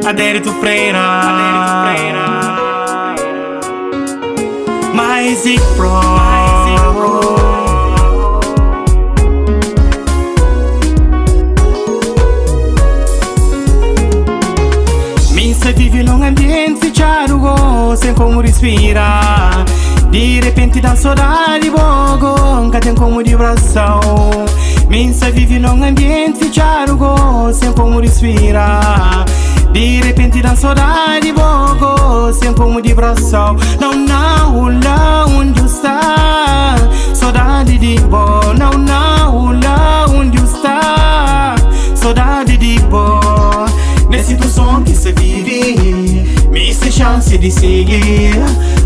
Adere tu prera, Music Pro. Se vivi num ambiente fechado, sem como respirar, de repente dá saudade bogo, nunca tem como vibração. Se vive num ambiente fechado, sem como respirar, de repente dá saudade bogo, sem como vibração. Não, lá onde está, saudade de bo. Não, lá onde está, saudade de bo. Nessa situação que se vive, me se chance de seguir.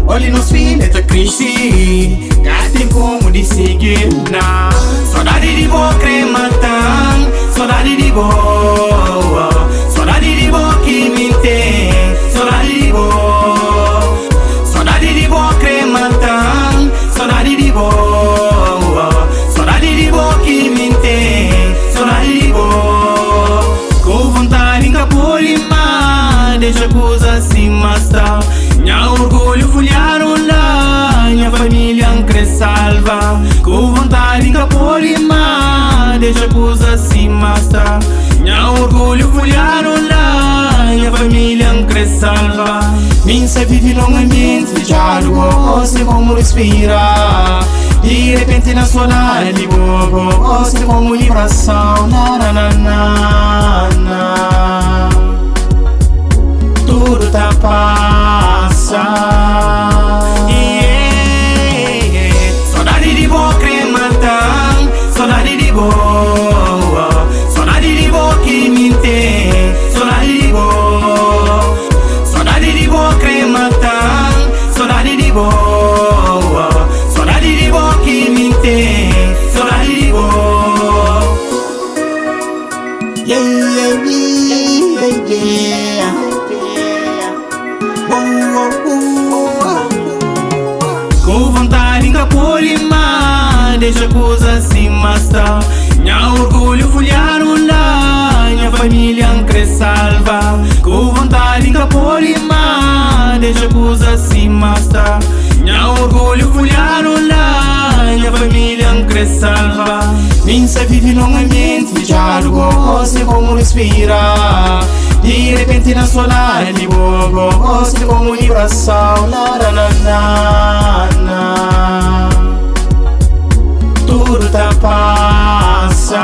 Olhe nos filhos da Cristi, cá tem como de seguir. Na saudade de boa crema tão, saudade de boa, saudade de boa que me tem, saudade de boa, saudade de boa crema tão, saudade de boa, saudade de boa que me tem, saudade de boa. Com vontade nunca por imar, deixa coisa assim mostrar. Minha orgulho folhar lá, minha família cresce salva. Com vontade nunca por imar, deixa coisa assim mostrar. Minha orgulho folhar lá, minha família cresce salva. Minha vive num ambiente fechado, sei como respirar. De repente na saudade bobo, sei como vibração. Tudo tá passa. Saudade de boa crema tão, saudade de boa, saudade de boa que me tem, saudade de boa, saudade de boa crema tão, saudade de boa, saudade de boa que me tem, saudade de boa. Yeah. Com vontade nunca por imar, deixa coisa assim mostrar. Minha orgulho folhar lá, minha família cresce salva. Com vontade nunca por imar, deixa coisa assim mostrar. Minha orgulho folhar lá, minha família cresce salva. Minha vive num ambiente fechado, sei como respirar. De repente na saudade bobo, sei como vibração. Tudo tá passa.